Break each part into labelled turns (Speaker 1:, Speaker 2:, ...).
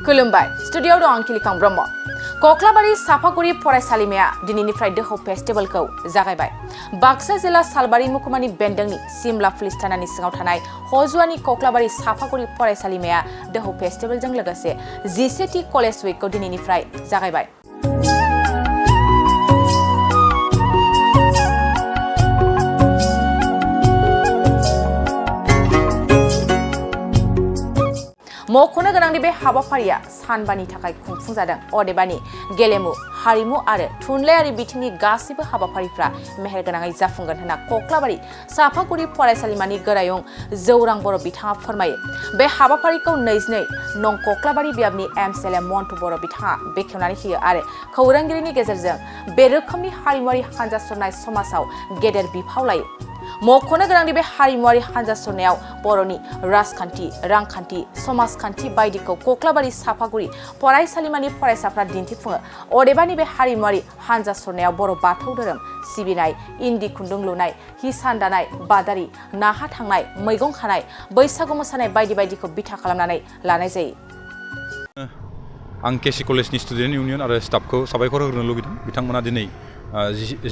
Speaker 1: खुलुमबाय स्टुडियोआव दं आंखिलिखां ब्रह्म कक्लाबारि साफागुरि फरायसालिमाया दिनैनिफ्राय दोहौ फेस्टिभेलखौ जागायबाय बाक्सा जिल्ला सालबारि महकुमानि बेन्दोंनि सिमला पुलिस थानानि सिङाव थानाय हजुवानि कक्लाबारि साफागुरि फरायसालिमाया दोहौ फेस्टिभेलजों लोगोसे 10थि कलेज उइकखौ दिनैनिफ्राय जागायबाय मख'नो गोनांदि बे हाबाफारिया सानबानि थाखाय खुंफुंजादों अदेबानि गेलेमु हारिमु आरो थुनलाइयारि बिथिंनि गासैबो हाबाफारिफ्रा मेहेरगोनाङै जाफुंगोन होनना कक्लाबारि साफागुरि फरायसालिमानि गोरायुं जौरां बर' बिथाङा फोरमायो बे हाबाफारिखौ 22 नं कक्लाबारि बियाबनि एमसिएलए मन्टु बर' बिथाङा बेखेवनानै होयो आरो खौरांगिरिनि गेजेरजों बे रोखोमनि हारिमुआरि हानजा सुरनाय समाजाव गेदेर बिफाव लायो मख'नो गोनांदि बे हारिमुआरि हानजा सुरनायाव बर'नि राजखान्थि रांखान्थि समाजखान्थि बायदिखौ कक्लाबारि साफागुरि फरायसालिमानि फरायसाफ्रा दिन्थिफुङो अदेबानि बे हारिमुआरि हानजा सुरनायाव बर' बाथौ धोरोम सिबिनाय इन्दि खुन्दुं लुनाय हिसान दानाय बादारि नाहा थांनाय मैगं खानाय बैसागु मोसानाय बायदि बायदिखौ बिथा खालामनानै लानाय जायो
Speaker 2: आं केसि कलेजनि स्टुडेन्ट इउनियन आरो स्टाफखौ साबायखर होनो लुबैदों बिथांमोना दिनै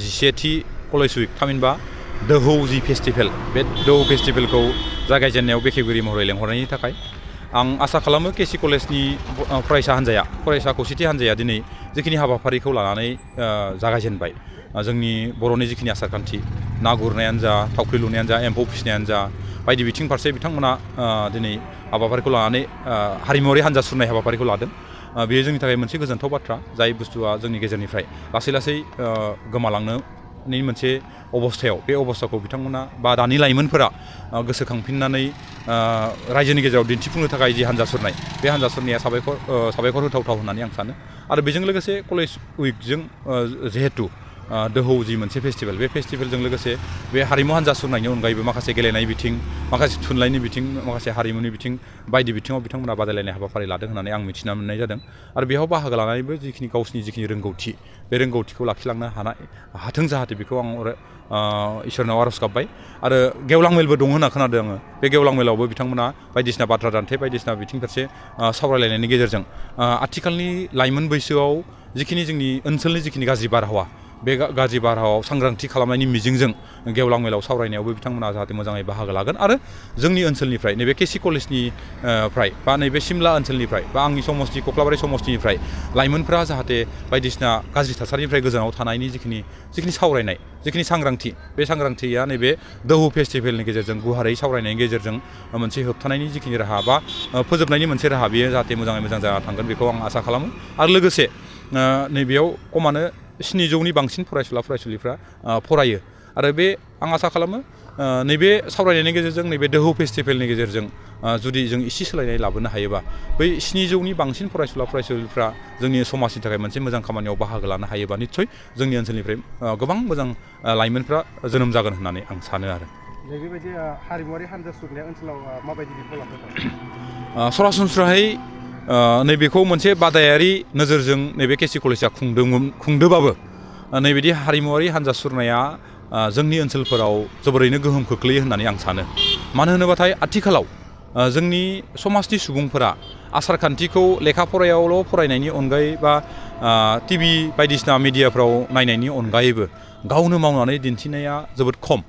Speaker 2: 10थि कलेज उइक थामहिनबा दोहौ जि फेस्टिभेल बे दोहौ फेस्टिभेलखौ जागायजेननायाव बेखेवगिरि महरै लेंहरनायनि थाखाय आं आसा खालामो केसि कलेजनि फरायसा खौसेथि हान्जाया दिनै जिखिनि हाबाफारिखौ लानानै जागायजेनबाय जोंनि बर'नि जिखिनि आसारखान्थि ना गुरनायानो जा थावख्रि लुनायानो जा एम्फौ फिसिनायानो जा बायदि बिथिं फारसे बिथांमोना दिनै हाबाफारिखौ लानानै हारिमुआरि हान्जा सुरनाय हाबाफारिखौ लादों बेयो जोंनि थाखाय मोनसे गोजोनथाव बाथ्रा जाय बुस्थुआ जोंनि गेजेरनिफ्राय लासै लासै गोमालांनो मोनसे अबस्थायाव बे अबस्थाखौ बिथांमोना बा दानि लाइमोनफोरा गोसोखांफिननानै रायजोनि गेजेराव दिन्थिफुंनो थाखाय जि हान्जा सुरनाय बे हान्जा सुरनाया साबायखर होथावथाव होननानै आं सानो आरो बेजों लोगोसे कलेज उइकजों जिहेतु दोहौ जि मोनसे फेस्टिभेल बे फेस्टिभेलजों लोगोसे बे हारिमु हान्जा सुरनायनि अनगायैबो माखासे गेलेनाय बिथिं माखासे थुनलाइनि बिथिं माखासे हारिमुनि बिथिं बायदि बिथिङाव बिथांमोना बादायलायनाय हाबाफारि लादों होननानै आं मिथिना मोननाय जादों आरो बेयाव बाहागो लानानैबो गावसिनि जिखिनि रोंगौथि बे रोंगौथिखौ लाखिलांनो हाथों जाहाथे बेखौ आं इसोरनाव आर'ज गाबबाय आरो गेवलां मेलबो दं होनना खोनादों आङो बे गेवलां मेलावबो बिथांमोना बायदिसिना बाथ्रा दान्थे बायदिसिना बिथिं फारसे सावरायलायनायनि गेजेरजों आथिखालनि लाइमोन बैसोआव जिखिनि जोंनि ओनसोलनि जिखिनि गाज्रि बारहावा बे गाज्रि बारहावायाव सांग्रांथि खालामनायनि मिजिंजों गेवलां मेलाव सावरायनायावबो बिथांमोना जाहाथे मोजाङै बाहागो लागोन आरो जोंनि ओनसोलनिफ्राय नैबे केसि कलेजनिफ्राय बा नैबे सिमला ओनसोलनिफ्राय बा आंनि समस्ति कक्लाबारि समस्तिनिफ्राय लाइमोनफोरा जाहाथे बायदिसिना गाज्रि थासारिनिफ्राय गोजानाव थानायनि जिखिनि सावरायनाय जिखिनि सांग्रांथि बे सांग्रांथिया नैबे दोहौ फेस्टिभेलनि गेजेरजों गुवारै सावरायनायनि गेजेरजों मोनसे होबथानायनि जिखिनि राहा बा फोजोबनायनि मोनसे राहा बेयो जाहाथे मोजाङै मोजां जाना थांगोन बेखौ आं आसा खालामो आरो लोगोसे नैबेयाव खमानो 700नि बांसिन फरायसुलिफ्रा फरायो आरो बे आं आसा खालामो नैबे सावरायनायनि गेजेरजों नैबे दोहौ फेस्टिभेलनि गेजेरजों जुदि जों इसे सोलायनाय लाबोनो हायोबा बै 700नि बांसिन फरायसुलिफ्रा जोंनि समाजनि थाखाय मोनसे मोजां खामानियाव बाहागो लानो हायोबा निस्सय जोंनि ओनसोलनिफ्राय गोबां मोजां लाइमोनफ्रा जोनोम जागोन होननानै आं सानो आरो
Speaker 3: बेबायदि हारिमुआरि हान्जा सुरनाया ओनसोलाव माबायदि बिफाव लादों
Speaker 2: सरासनस्रायै नैबेखौ मोनसे बादायारि नोजोरजों नैबे केसि कलेजआ खुंदोबाबो नैबिदि हारिमुआरि हान्जा सुरनाया जोंनि ओनसोलफोराव जोबोरैनो गोहोम खोख्लैयो होननानै आं सानो मानो होनोबाथाय आथिखालाव जोंनि समाजनि सुबुंफोरा आसारखान्थिखौ लेखा फरायावल' फरायनायनि अनगायै बा टिभि बायदिसिना मिडियाफ्राव नायनायनि अनगायैबो गावनो मावनानै दिन्थिनाया जोबोद खम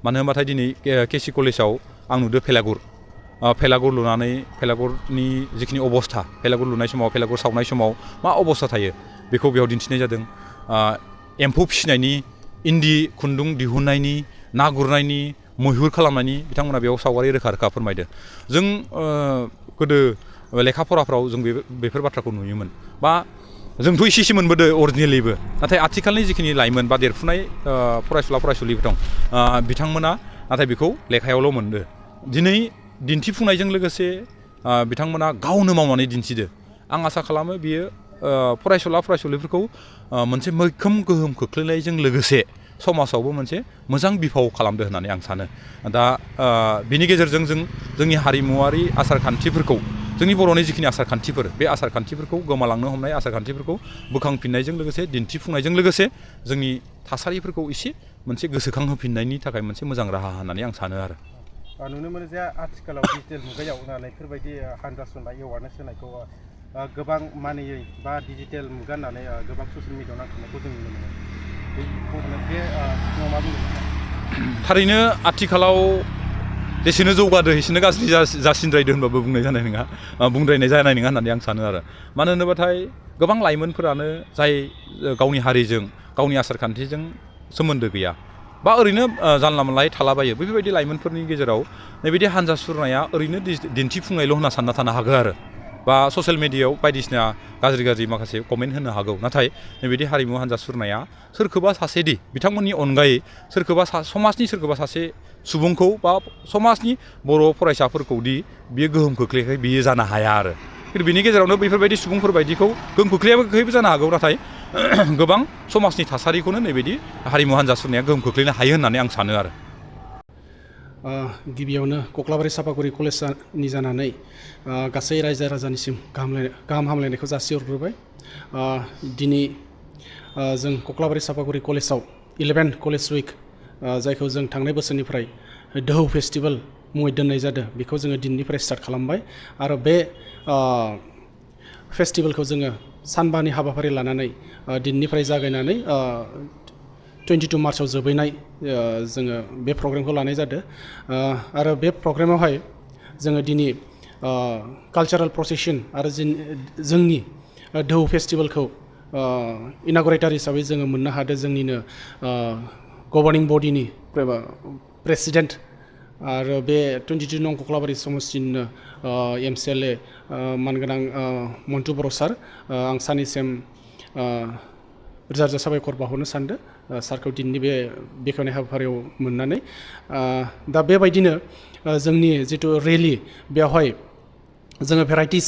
Speaker 2: मानो होनबाथाय दिनै केसि कलेजाव आं नुदों भेलागुर लुनानै भेलागुरनि जिखिनि अबस्था भेलागुर लुनाय समाव भेलागुर सावनाय समाव मा अबस्था थायो बेखौ बेयाव दिन्थिनाय जादों एम्फौ फिसिनायनि इन्दि खुन्दुं दिहुननायनि ना गुरनायनि मैहुर खालामनायनि बिथांमोना बेयाव सावगारि रोखा फोरमायदों जों गोदो लेखा फराफ्राव जों बेफोर बाथ्राखौ नुयोमोन बा जोंथ' इसे मोनबोदों अरिजिनेलिबो नाथाय आथिखालनि जिखिनि लाइमोन बा देरफुनाय फरायसुलिफोर दं बिथांमोना नाथाय बेखौ लेखायावल' मोनदों दिनै दिन्थिफुंनायजों लोगोसे बिथांमोना गावनो मावनानै दिन्थिदो आं आसा खालामो बियो फरायसुलिफोरखौ मोनसे मैखोम गोहोम खोख्लैनायजों लोगोसे समाजावबो मोनसे मोजां बिफाव खालामदो होननानै आं सानो दा बिनि गेजेरजों जों जोंनि हारिमुआरि आसारखान्थिफोरखौ जोंनि बर'नि जिखिनि आसारखान्थिफोर बे आसारखान्थिफोरखौ गोमालांनो हमनाय आसारखान्थिफोरखौ बोखांफिननायजों लोगोसे दिन्थिफुंनायजों लोगोसे जोंनि थासारिफोरखौ एसे मोनसे गोसोखांहोफिननायनि थाखाय मोनसे मोजां राहा होननानै आं सानो आरो
Speaker 3: नुनो मोनो जे आथिखालाव डिजिटेल मुगायाव बेफोरबायदि हान्जा सुरनाय एवारनेस होनायखौ गोबां मानियै बा डिजिटेल मुगा होननानै गोबां ससियेल मिडियायाव नांथाबनायखौ जों नुनो मोनो बे सिङाव मा बुंगोन?
Speaker 2: थारैनो आथिखालाव जेसेनो जौगादो एसेनो गाज्रि जासिनद्रायदो होनबाबो बुंद्रायनाय जानाय नङा होननानै आं सानो आरो मानो होनोबाथाय गोबां लाइमोनफोरानो जाय गावनि हारिजों गावनि आसारखान्थिजों सोमोन्दो गैया बा ओरैनो जानला मोनलायै थालाबायो बेफोरबायदि लाइमोनफोरनि गेजेराव नैबायदि हान्जा सुरनाया ओरैनो दिन्थिफुंनायल' होनना सानना थानो हागौ आरो बा ससियेल मिडियायाव बायदिसिना गाज्रि माखासे कमेन्ट होनो हागौ नाथाय नैबायदि हारिमु हान्जा सुरनाया सोरखौबा सासेदि बिथांमोननि अनगायै सोरखौबा समाजनि सोरखौबा सासे सुबुंखौ बा समाजनि बर' फरायसाफोरखौदि बियो गोहोम खोख्लैयाखै बियो जानो हाया आरो बिनि गेजेरावनो बेफोरबायदि सुबुंफोर बायदिखौ गोहोम खोख्लैयाखैबो जानो हागौ नाथाय गोबां समाजनि थासारिखौनो नैबायदि हारिमु हान्जा सुरनाया गोहोम खोख्लैनो हायो होननानै आं सानो आरो
Speaker 4: गिबियावनो कक्लाबारि सापागुरि कलेजनि जानानै गासै रायजो राजानिसिम गाहाम हामलायनायखौ जासिहरग्रोबाय दिनै जों कक्लाबारि सापागुरि कलेजाव 11 कलेज उइक जायखौ जों थांनाय बोसोरनिफ्राय दोहौ फेस्टिभेल मुङै दोननाय जादों बेखौ जोङो दिननिफ्राय स्टार्ट खालामबाय आरो बे फेस्टिभेलखौ जोङो सानबानि हाबाफारि लानानै दिननिफ्राय जागायनानै 22 मार्चआव जोबैनाय जोङो बे प्रग्रामखौ लानाय जादों आरो बे प्रग्रामावहाय जोङो दिनै कालचारेल प्रसेसन आरो जोंनि दोहौ फेस्टिभेलखौ इनागुरेटर हिसाबै जोङो मोननो हादों जोंनिनो गभर्निं बडिनि प्रेसिडेन्ट आरो बे 22 नं कक्लाबारि समस्तिनिनो MCLA मानगोनां मन्टु बर' सार आं सानैसिम रोजा रोजा साबायखर बावहरनो सानदों सारखौ दिनैनि बे बेखेवनाय हाबाफारियाव मोननानै दा बेबायदिनो जोंनि जिथु रेलि बेवहाय जोङो भेराइटिस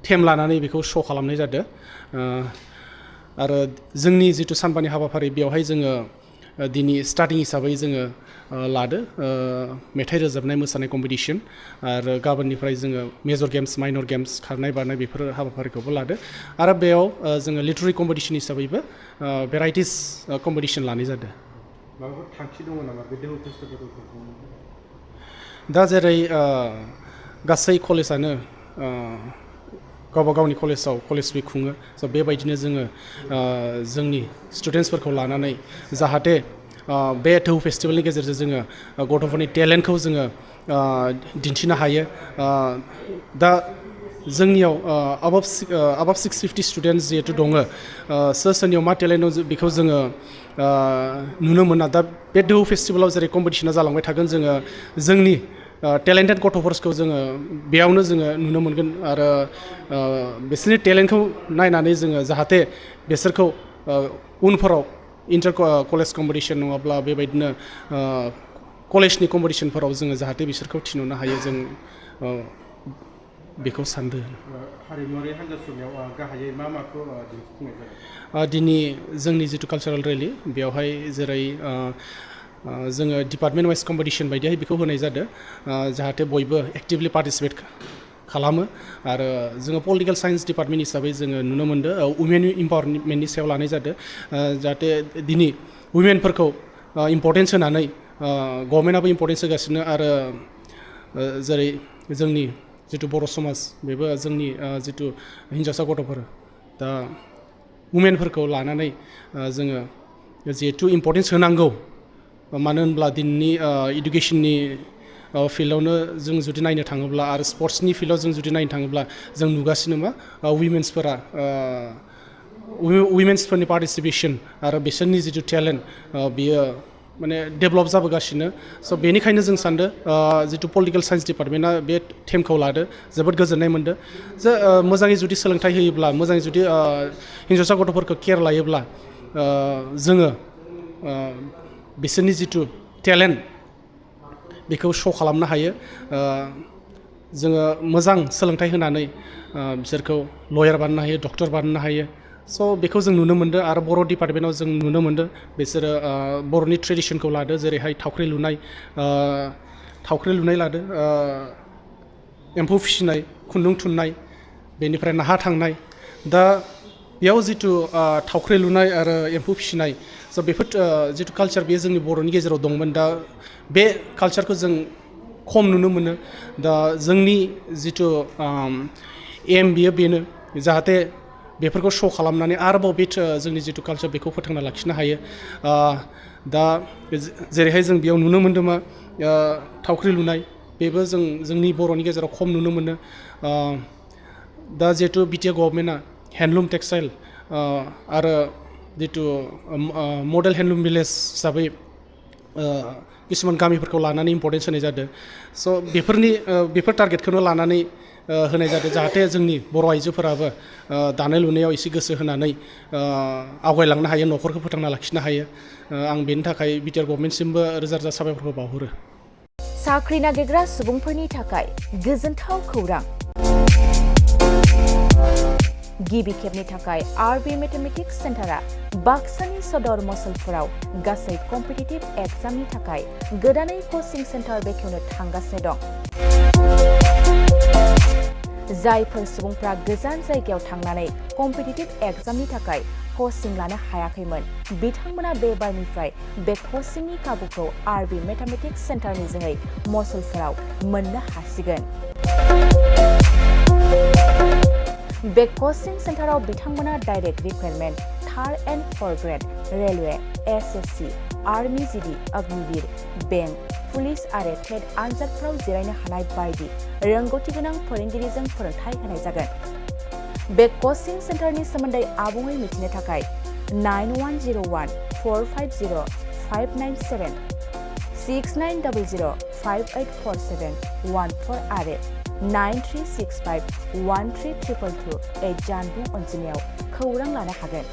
Speaker 4: थेम लानानै बेखौ श' खालामनाय जादों आरो जोंनि जिथु सानबानि हाबाफारि बेवहाय जोङो दिनै स्टार्टिं हिसाबै जोङो लादो मेथाइ रोजाबनाय मोसानाय कम्पिटिसन आरो गाबोननिफ्राय जोङो मेजर गेम्स माइनर गेम्स खारनाय बारनाय बेफोर हाबाफारिखौबो लादो आरो बेयाव जोङो लिटारेरि कम्पिटिसन हिसाबैबो भेराइटिस कम्पिटिसन लानाय जादों
Speaker 3: माबाफोर थांखि दङ नामा बे दोहौ फेस्टिभेलखौ
Speaker 4: दा जेरै गासै कलेजानो गावबा गावनि कलेजाव कलेज उइक खुङो स' बेबायदिनो जोङो जोंनि स्टुडेन्टसफोरखौ लानानै जाहाथे बे दोहौ फेस्टिभेलनि गेजेरजों जोङो गथ'फोरनि टेलेन्टखौ जोङो दिन्थिनो हायो दा जोंनियाव above 650 स्टुडेन्टस जिहेतु दङ सोरनियाव मा टेलेन्ट दं बेखौ जोङो नुनो मोना दा बे दोहौ फेस्टिभेलाव जेरै कम्पिटिसना जालांबाय थागोन जोङो जोंनि टेलेन्टेड गथ'फोरखौ जोङो बेयावनो जोङो नुनो मोनगोन आरो बिसोरनि टेलेन्टखौ नायनानै जोङो जाहाथे बिसोरखौ उनफोराव इन्टार कलेज कम्पिटिसन नङाब्ला बेबायदिनो कलेजनि कम्पिटिसनफोराव जोङो जाहाथे बिसोरखौ थिनहरनो हायो जों बेखौ सानदों
Speaker 3: हारिमुआरि हान्जा सुरनायाव गाहायै मा माखौ दिन्थिफुंनाय जादों
Speaker 4: दिनै जोंनि जिथु कालचारेल रेलि बेवहाय जेरै जोङो डिपार्टमेन्ट वाइज कम्पिटिसन बायदिहाय बेखौ होनाय जादों जाहाथे बयबो एक्टिभलि पार्टिसिपेट खालामो आरो जोङो पलिटिकेल साइन्स डिपार्टमेन्ट हिसाबै जोङो नुनो मोन्दों वुमेन इम्पावारमेन्टनि सायाव लानाय जादों जाहाथे दिनै वुमेनफोरखौ इम्परटेन्स होनानै गभर्नमेन्टआबो इम्परटेन्स होगासिनो आरो जेरै जोंनि जिथु बर' समाज बेबो जोंनि जिथु हिन्जावसा गथ'फोर दा वुमेनफोरखौ लानानै जोङो जिहेतु इम्परटेन्स होनांगौ मानो होनब्ला दिनैनि इडुकेसननि फिल्डआवनो जों जुदि नायनो थाङोब्ला आरो स्पर्ट्सनि फिल्डआव जों जुदि नायनो थाङोब्ला जों नुगासिनो मा वुमेन्सफोरनि पार्टिसिपेसन आरो बिसोरनि जिथु टेलेन्ट बियो माने डेभेलप जाबोगासिनो स' बेनिखायनो जों सानदों जिथु पलिटिकेल साइन्स डिपार्टमेन्टआ बे थेमखौ लादो जोबोद गोजोननाय मोनदों जे मोजाङै जुदि सोलोंथाइ होयोब्ला मोजाङै जुदि हिन्जावसा गथ'फोरखौ केयार लायोब्ला जोङो बिसोरनि जिथु टेलेन्ट बेखौ श' खालामनो हायो जोङो मोजां सोलोंथाइ होनानै बिसोरखौ लयार बानायनो हायो डक्टर बानायनो हायो स' बेखौ जों नुनो मोन्दों आरो बर' डिपार्टमेन्टआव जों नुनो मोन्दों बिसोरो बर'नि ट्रेडिसनखौ लादो जेरैहाय थावख्रि लुनाय लादो एम्फौ फिसिनाय खुन्दुं थुननाय बेनिफ्राय नाहा थांनाय दा बेयाव जिथु थावख्रि लुनाय आरो एम्फौ फिसिनाय स' बेफोर जिथु कालचार बेयो जोंनि बर'नि गेजेराव दंमोन दा बे कालचारखौ जों खम नुनो मोनो दा जोंनि जिथु एम बियो बेनो जाहाथे बेफोरखौ शो खालामनानै आरोबाव बे जोंनि जिथु कालचार बेखौ फोथांना लाखिनो हायो दा जेरैहाय जों बेयाव नुनो मोन्दों मा थावख्रि लुनाय बेबो जोंनि बर'नि गेजेराव खम नुनो मोनो दा जिहेतु बिटिआर गभर्नमेन्टआ हेन्डलुम टेक्सटाइल आरो जितु मडेल हेन्डलुम भिलेज हिसाबै किसुमान गामिफोरखौ लानानै इम्परटेन्स होनाय जादों स' बेफोर टारगेटखौनो लानानै होनाय जादों जाहाथे जोंनि बर' आइजोफोराबो दानाय लुनायाव एसे गोसो होनानै आवगायलांनो हायो न'खरखौ फोथांना लाखिनो हायो आं बेनि थाखाय बिटिआर गभर्नमेन्टसिमबो रोजा रोजा साबायखरखौ बावहरो
Speaker 1: साख्रि नागिरग्रा सुबुंफोरनि थाखाय गोजोनथाव खौरां गिबि खेबनि थाखाय आरबि मेथमेटिक्स सेन्टारा बाक्सानि सदर मसलपुराव गासै कम्पिटिटिभ एग्जामनि थाखाय गोदानै कचिं सेन्टार बेखेवनो थांगासिनो दं जायफोर सुबुंफ्रा गोजान जायगायाव थांनानै कम्पिटिटिभ एग्जामनि थाखाय कचिं लानो हायाखैमोन बिथांमोना बे बारनिफ्राय बे कचिंनि खाबुखौ आरबि मेथमेटिक्स सेन्टारनि जोहै मसलपुराव मोननो हासिगोन बे कचिं सेन्टाराव बिथांमोना direct requirement 3rd and 4th grade railway SSC army GD Agniveer bank police आरो टेट आनजादफोराव जिरायनो हानाय बायदि रोंगौथि गोनां फोरोंगिरिजों फोरोंथाय होनाय जागोन बे कचिं सेन्टारनि सोमोन्दै आबुङै मिथिनो थाखाय 9101450597 6900584714 आरो 9365132228 जानबुं अनजिमायाव खौरां लानो हागोन